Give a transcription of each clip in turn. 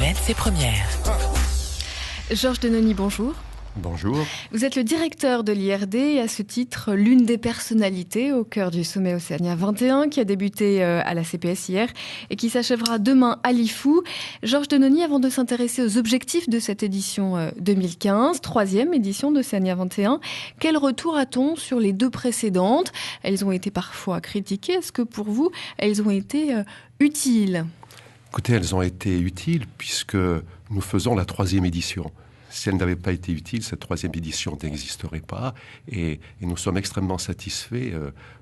RMC Première. Georges Denony, bonjour. Bonjour. Vous êtes le directeur de l'IRD et à ce titre, l'une des personnalités au cœur du sommet Océania 21 qui a débuté à la CPS hier et qui s'achèvera demain à Lifou. Georges Denony, avant de s'intéresser aux objectifs de cette édition 2015, troisième édition d'Océania 21, quel retour a-t-on sur les deux précédentes ? Elles ont été parfois critiquées. Est-ce que pour vous, elles ont été utiles ? Écoutez, elles ont été utiles puisque nous faisons la troisième édition. Si elle n'avait pas été utile, cette troisième édition n'existerait pas. Et nous sommes extrêmement satisfaits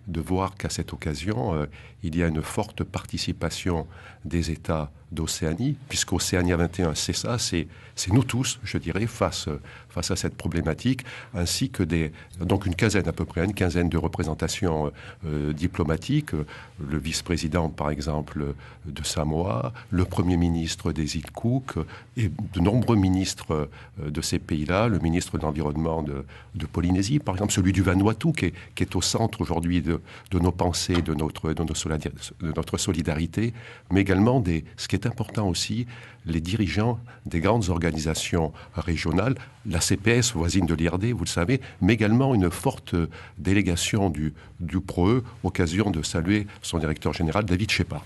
de voir qu'à cette occasion, il y a une forte participation des États d'Océanie, puisqu'Océania 21, c'est ça, c'est nous tous, je dirais, face à cette problématique, ainsi que donc une quinzaine à peu près, une quinzaine de représentations diplomatiques, le vice-président, par exemple, de Samoa, le premier ministre des îles Cook, et de nombreux ministres de ces pays-là, le ministre de l'Environnement de Polynésie, par exemple, celui du Vanuatu, qui est au centre aujourd'hui de nos pensées, de notre solidarité, mais également ce qui est important aussi, les dirigeants des grandes organisations régionales, la CPS voisine de l'IRD, vous le savez, mais également une forte délégation du PROE, occasion de saluer son directeur général, David Shepard.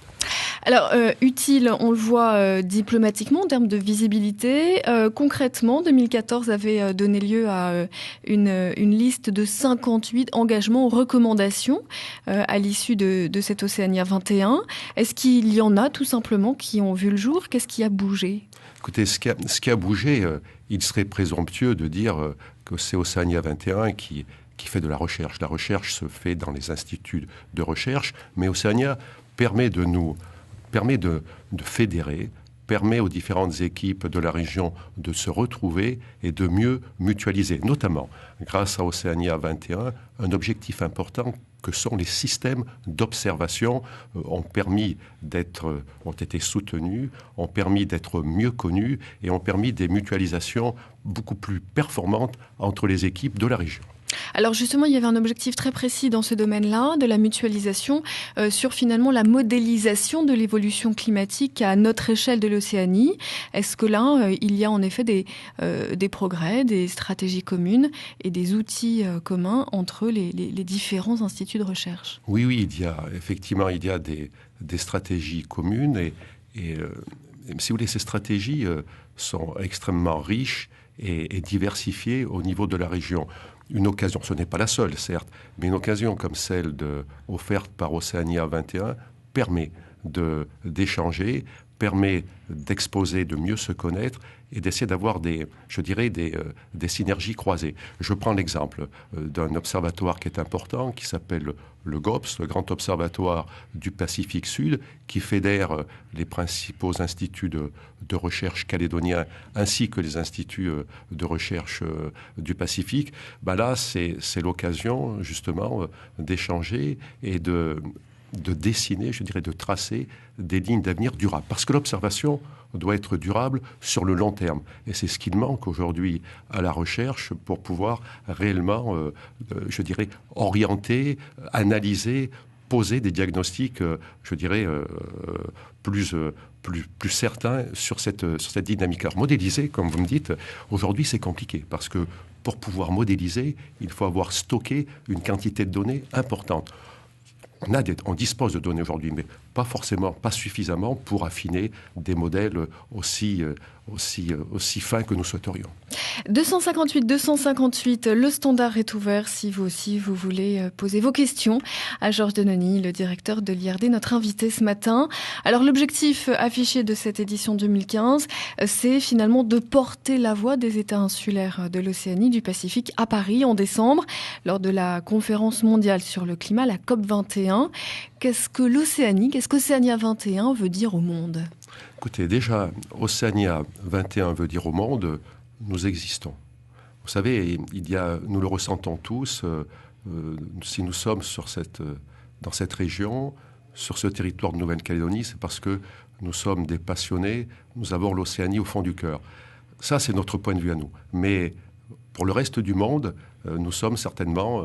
Alors, utile, on le voit diplomatiquement en termes de visibilité. Concrètement, 2014 avait donné lieu à une liste de 58 engagements, recommandations à l'issue de cette Océania 21. Est-ce qu'il y en a tout simplement qui ont vu le jour ? Qu'est-ce qui a bougé ? Écoutez, ce qui a bougé, il serait présomptueux de dire que c'est Océania 21 qui fait de la recherche. La recherche se fait dans les instituts de recherche, mais Océania permet de fédérer, permet aux différentes équipes de la région de se retrouver et de mieux mutualiser, notamment grâce à Océania 21, un objectif important que sont les systèmes d'observation ont été soutenus, ont permis d'être mieux connus et ont permis des mutualisations beaucoup plus performantes entre les équipes de la région. Alors justement, il y avait un objectif très précis dans ce domaine-là, de la mutualisation, sur finalement la modélisation de l'évolution climatique à notre échelle de l'Océanie. Est-ce que là, il y a en effet des progrès, des stratégies communes et des outils communs entre les différents instituts de recherche ? Oui, il y a des stratégies communes et si vous voulez, ces stratégies sont extrêmement riches et diversifiées au niveau de la région. Une occasion, ce n'est pas la seule, certes, mais une occasion comme celle offerte par Océania 21 permet d'échanger, permet d'exposer, de mieux se connaître et d'essayer d'avoir des synergies croisées. Je prends l'exemple d'un observatoire qui est important, qui s'appelle le GOPS, le Grand Observatoire du Pacifique Sud, qui fédère les principaux instituts de recherche calédoniens ainsi que les instituts de recherche du Pacifique. Là, c'est l'occasion justement d'échanger et de dessiner, de tracer des lignes d'avenir durables. Parce que l'observation doit être durable sur le long terme. Et c'est ce qu'il manque aujourd'hui à la recherche pour pouvoir réellement, orienter, analyser, poser des diagnostics, plus certains sur cette dynamique. Alors, modéliser, comme vous me dites, aujourd'hui, c'est compliqué parce que pour pouvoir modéliser, il faut avoir stocké une quantité de données importante. On dispose de données aujourd'hui, mais pas suffisamment pour affiner des modèles aussi fins que nous souhaiterions. 258, le standard est ouvert si vous aussi vous voulez poser vos questions à Georges Denony, le directeur de l'IRD, notre invité ce matin. Alors l'objectif affiché de cette édition 2015, c'est finalement de porter la voix des États insulaires de l'Océanie, du Pacifique à Paris en décembre, lors de la conférence mondiale sur le climat, la COP21. Qu'est-ce qu'Océania 21 veut dire au monde ? Écoutez, déjà, Océania 21 veut dire au monde, nous existons. Vous savez, nous le ressentons tous, si nous sommes dans cette région, sur ce territoire de Nouvelle-Calédonie, c'est parce que nous sommes des passionnés, nous avons l'Océanie au fond du cœur. Ça, c'est notre point de vue à nous. Mais pour le reste du monde, nous sommes certainement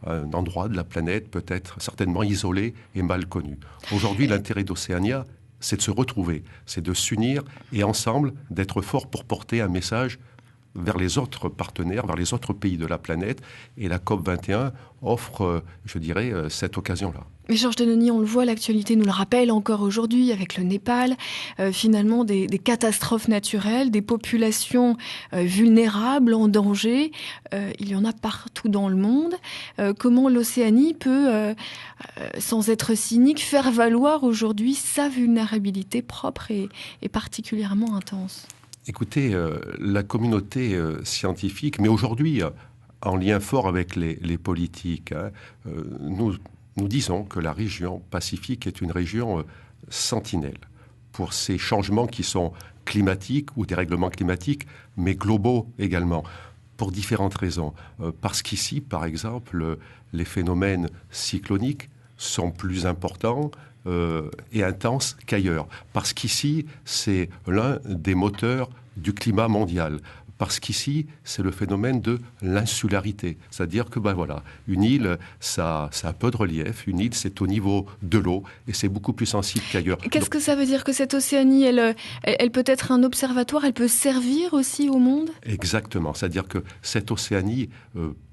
un endroit de la planète peut-être certainement isolé et mal connu. Aujourd'hui, l'intérêt d'Océania c'est de se retrouver, c'est de s'unir et ensemble d'être forts pour porter un message vers les autres partenaires, vers les autres pays de la planète. Et la COP21 offre, je dirais, cette occasion-là. Mais Georges Denony, on le voit, l'actualité nous le rappelle encore aujourd'hui avec le Népal, finalement des catastrophes naturelles, des populations vulnérables, en danger. Il y en a partout dans le monde. Comment l'Océanie peut, sans être cynique, faire valoir aujourd'hui sa vulnérabilité propre et particulièrement intense ? Écoutez, la communauté scientifique, mais aujourd'hui en lien fort avec les politiques, nous disons que la région Pacifique est une région sentinelle pour ces changements qui sont climatiques ou dérèglements climatiques, mais globaux également, pour différentes raisons. Parce qu'ici, par exemple, les phénomènes cycloniques sont plus importants et intenses qu'ailleurs. Parce qu'ici, c'est l'un des moteurs du climat mondial. Parce qu'ici, c'est le phénomène de l'insularité. C'est-à-dire que, une île, ça a peu de relief. Une île, c'est au niveau de l'eau et c'est beaucoup plus sensible qu'ailleurs. Qu'est-ce que ça veut dire que cette Océanie, elle peut être un observatoire, elle peut servir aussi au monde ? Exactement. C'est-à-dire que cette Océanie,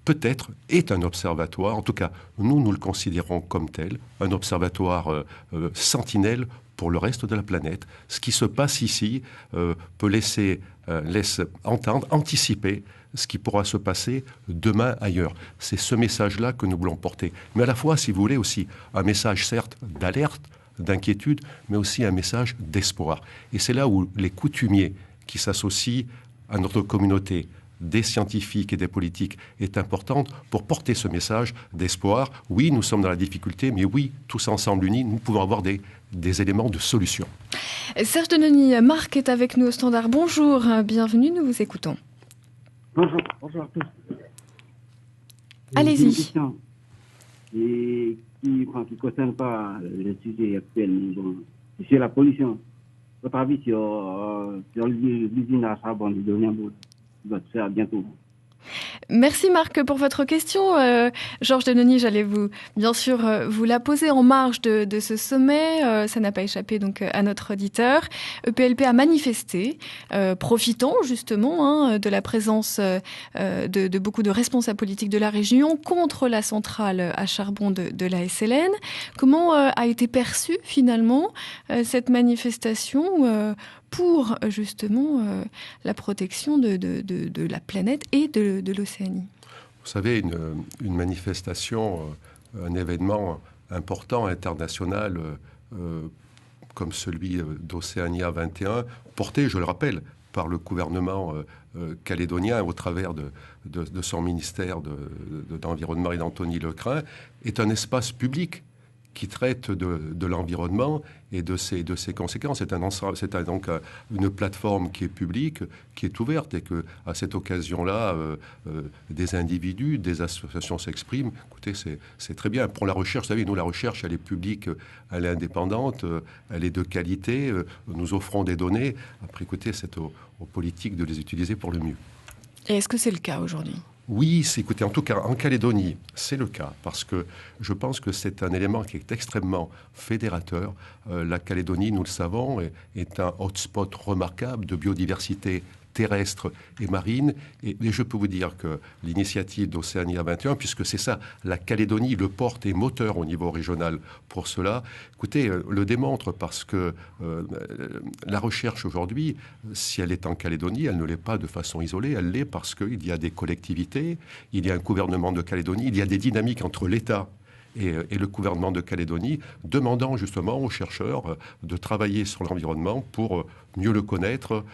peut-être, est un observatoire. En tout cas, nous le considérons comme tel, un observatoire sentinelle pour le reste de la planète. Ce qui se passe ici peut laisse entendre, anticiper ce qui pourra se passer demain ailleurs. C'est ce message-là que nous voulons porter. Mais à la fois, si vous voulez, aussi un message certes d'alerte, d'inquiétude, mais aussi un message d'espoir. Et c'est là où les coutumiers qui s'associent à notre communauté, des scientifiques et des politiques, est importante pour porter ce message d'espoir. Oui, nous sommes dans la difficulté, mais oui, tous ensemble unis, nous pouvons avoir des éléments de solution. Serge Denony, Marc est avec nous au standard. Bonjour, bienvenue, nous vous écoutons. Bonjour à tous. Allez-y. Une question qui ne concerne pas le sujet actuel, c'est la pollution. Votre avis sur l'usine à charbon de Doniambour qui va se faire bientôt? Merci Marc pour votre question. Georges Denony, j'allais bien sûr vous la poser en marge de ce sommet. Ça n'a pas échappé donc à notre auditeur. EPLP a manifesté, profitant justement de la présence de beaucoup de responsables politiques de la région contre la centrale à charbon de la SLN. Comment a été perçue finalement cette manifestation pour justement la protection de la planète et de l'Océanie? Vous savez, une manifestation, un événement important, international, comme celui d'Océania 21, porté, je le rappelle, par le gouvernement calédonien au travers de son ministère d'Environnement et d'Anthony Lecrin, est un espace public qui traite de l'environnement et de ses conséquences. C'est donc une plateforme qui est publique, qui est ouverte, et que à cette occasion-là, des individus, des associations s'expriment. Écoutez, c'est très bien. Pour la recherche, vous savez, nous, la recherche, elle est publique, elle est indépendante, elle est de qualité. Nous offrons des données. Après, écoutez, c'est aux politiques de les utiliser pour le mieux. Et est-ce que c'est le cas aujourd'hui ? Oui, écoutez, en tout cas, en Calédonie, c'est le cas, parce que je pense que c'est un élément qui est extrêmement fédérateur. La Calédonie, nous le savons, est un hotspot remarquable de biodiversité terrestre et marine. Et je peux vous dire que l'initiative d'Océania 21, puisque c'est ça, la Calédonie le porte et moteur au niveau régional pour cela, écoutez, le démontre, parce que la recherche aujourd'hui, si elle est en Calédonie, elle ne l'est pas de façon isolée, elle l'est parce qu'il y a des collectivités, il y a un gouvernement de Calédonie, il y a des dynamiques entre l'État et le gouvernement de Calédonie, demandant justement aux chercheurs de travailler sur l'environnement pour mieux le connaître,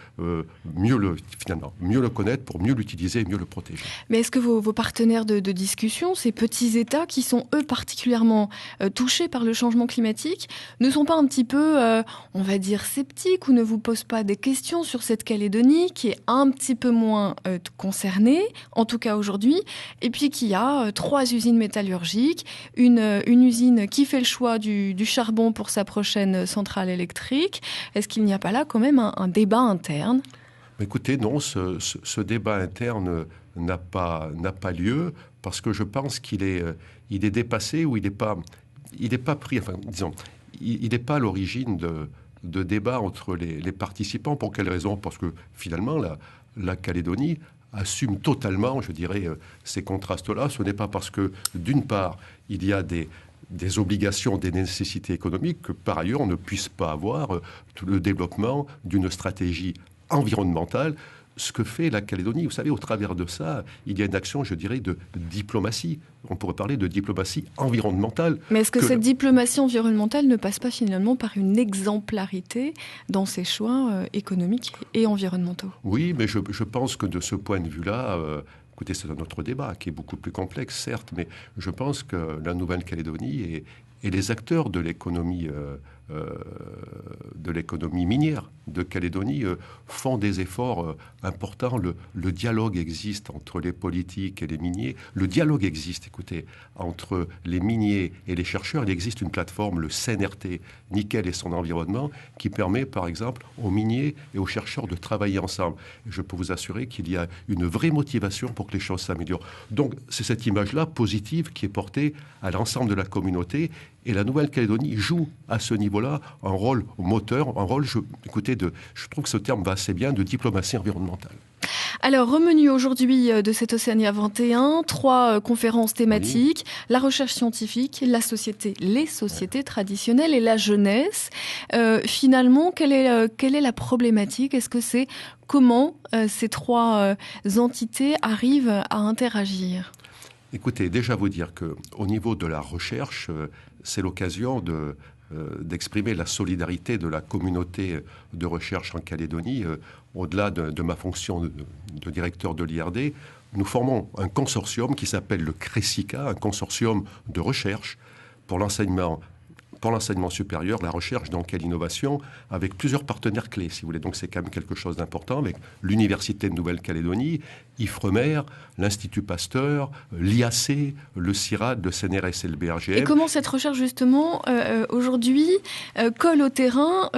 mieux le connaître pour mieux l'utiliser et mieux le protéger. Mais est-ce que vos partenaires de discussion, ces petits États qui sont eux particulièrement touchés par le changement climatique, ne sont pas un petit peu, on va dire, sceptiques ou ne vous posent pas des questions sur cette Calédonie qui est un petit peu moins concernée, en tout cas aujourd'hui, et puis qui a 3 usines métallurgiques, une usine qui fait le choix du charbon pour sa prochaine centrale électrique. Est-ce qu'il n'y a pas là quand même un débat interne ? Écoutez, non, ce débat interne n'a pas lieu, parce que je pense qu'il est dépassé, ou il n'est pas pris, enfin, disons, il n'est pas à l'origine de débat entre les participants. Pour quelle raison? Parce que finalement, la Calédonie assume totalement, je dirais, ces contrastes-là. Ce n'est pas parce que, d'une part, il y a des obligations, des nécessités économiques, que par ailleurs on ne puisse pas avoir le développement d'une stratégie environnementale. Ce que fait la Calédonie, vous savez, au travers de ça, il y a une action, je dirais, de diplomatie. On pourrait parler de diplomatie environnementale. Mais est-ce que cette diplomatie environnementale ne passe pas finalement par une exemplarité dans ses choix économiques et environnementaux? Oui, mais je pense que de ce point de vue-là, écoutez, c'est un autre débat qui est beaucoup plus complexe, certes, mais je pense que la Nouvelle-Calédonie et les acteurs de l'économie minière de Calédonie font des efforts importants. Le dialogue existe entre les politiques et les miniers. Le dialogue existe, écoutez, entre les miniers et les chercheurs. Il existe une plateforme, le CNRT, Nickel et son environnement, qui permet, par exemple, aux miniers et aux chercheurs de travailler ensemble. Et je peux vous assurer qu'il y a une vraie motivation pour que les choses s'améliorent. Donc, c'est cette image-là positive qui est portée à l'ensemble de la communauté. Et la Nouvelle-Calédonie joue à ce niveau-là un rôle moteur, un rôle, je trouve que ce terme va assez bien, de diplomatie environnementale. Alors, remenu aujourd'hui de cette Océania 21, 3 conférences thématiques, la recherche scientifique, les sociétés traditionnelles et la jeunesse. Finalement, quelle est la problématique? Est-ce que c'est comment ces 3 entités arrivent à interagir? Écoutez, déjà vous dire qu'au niveau de la recherche, c'est l'occasion d'exprimer la solidarité de la communauté de recherche en Calédonie. Au-delà de ma fonction de directeur de l'IRD, nous formons un consortium qui s'appelle le CRESICA, un consortium de recherche pour l'enseignement supérieur, la recherche donc et l'innovation, avec plusieurs partenaires clés, si vous voulez. Donc c'est quand même quelque chose d'important, avec l'Université de Nouvelle-Calédonie, IFREMER, l'Institut Pasteur, l'IAC, le CIRAD, le CNRS et le BRGM. Et comment cette recherche, justement, aujourd'hui, colle au terrain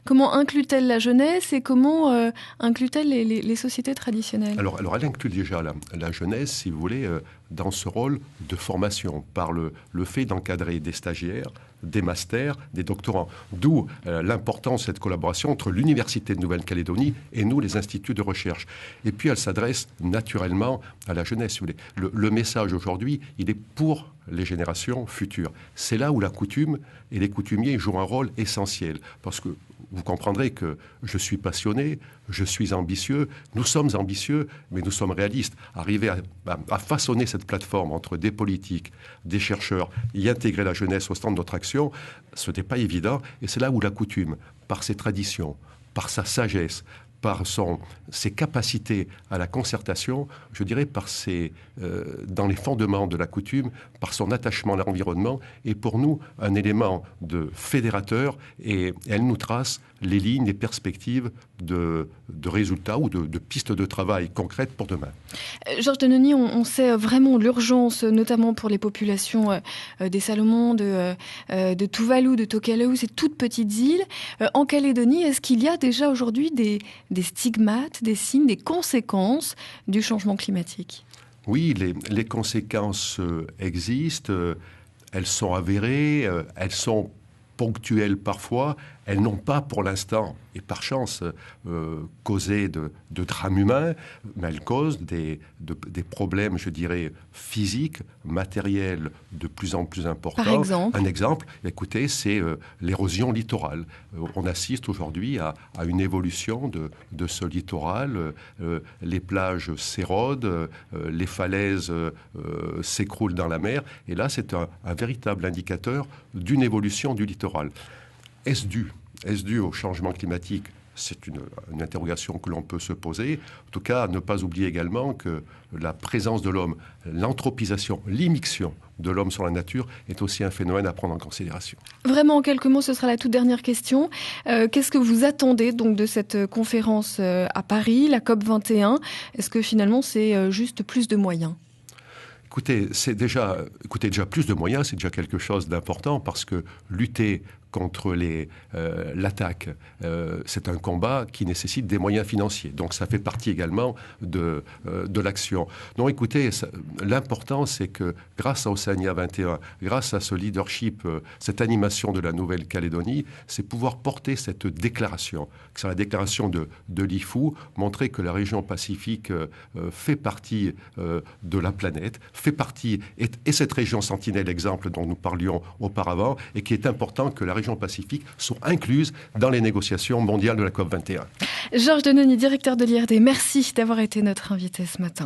comment inclut-elle la jeunesse et comment inclut-elle les sociétés traditionnelles? Alors elle inclut déjà la jeunesse, si vous voulez, dans ce rôle de formation, par le fait d'encadrer des stagiaires, des masters, des doctorants. D'où l'importance de cette collaboration entre l'Université de Nouvelle-Calédonie et nous, les instituts de recherche. Et puis elle s'adresse naturellement à la jeunesse, si vous voulez. Le message aujourd'hui, il est pour les générations futures. C'est là où la coutume et les coutumiers jouent un rôle essentiel. Parce que vous comprendrez que je suis passionné, je suis ambitieux, nous sommes ambitieux, mais nous sommes réalistes. Arriver à façonner cette plateforme entre des politiques, des chercheurs, y intégrer la jeunesse au centre de notre action, ce n'est pas évident. Et c'est là où la coutume, par ses traditions, par sa sagesse, par ses capacités à la concertation, je dirais dans les fondements de la coutume, par son attachement à l'environnement, est pour nous un élément de fédérateur et elle nous trace les lignes, les perspectives de résultats ou de pistes de travail concrètes pour demain. Georges Denony, on sait vraiment l'urgence, notamment pour les populations des Salomon, de Tuvalu, de Tokelau, ces toutes petites îles. En Calédonie, est-ce qu'il y a déjà aujourd'hui des stigmates, des signes, des conséquences du changement climatique? Oui, les conséquences existent, elles sont avérées, elles sont ponctuelles parfois, elles n'ont pas pour l'instant, et par chance, causé de drames humains, mais elles causent des problèmes, je dirais, physiques, matériels de plus en plus importants. Par exemple? Un exemple, écoutez, c'est l'érosion littorale. On assiste aujourd'hui à une évolution de ce littoral. Les plages s'érodent, les falaises s'écroulent dans la mer, et là, c'est un véritable indicateur d'une évolution du littoral. Est-ce dû au changement climatique? C'est une interrogation que l'on peut se poser. En tout cas, ne pas oublier également que la présence de l'homme, l'anthropisation, l'immixtion de l'homme sur la nature est aussi un phénomène à prendre en considération. Vraiment, en quelques mots, ce sera la toute dernière question. Qu'est-ce que vous attendez donc de cette conférence à Paris, la COP 21? Est-ce que finalement, c'est juste plus de moyens? Écoutez, déjà plus de moyens, c'est déjà quelque chose d'important parce que lutter contre l'attaque, c'est un combat qui nécessite des moyens financiers. Donc ça fait partie également de l'action. Donc écoutez, l'important c'est que grâce à Océania 21, grâce à ce leadership, cette animation de la Nouvelle-Calédonie, c'est pouvoir porter cette déclaration. C'est la déclaration de Lifou, montrer que la région Pacifique fait partie de la planète, fait partie, et cette région sentinelle, exemple dont nous parlions auparavant, et qu'il est important que la région Pacifique soit incluse dans les négociations mondiales de la COP21. Georges Denony, directeur de l'IRD, merci d'avoir été notre invité ce matin.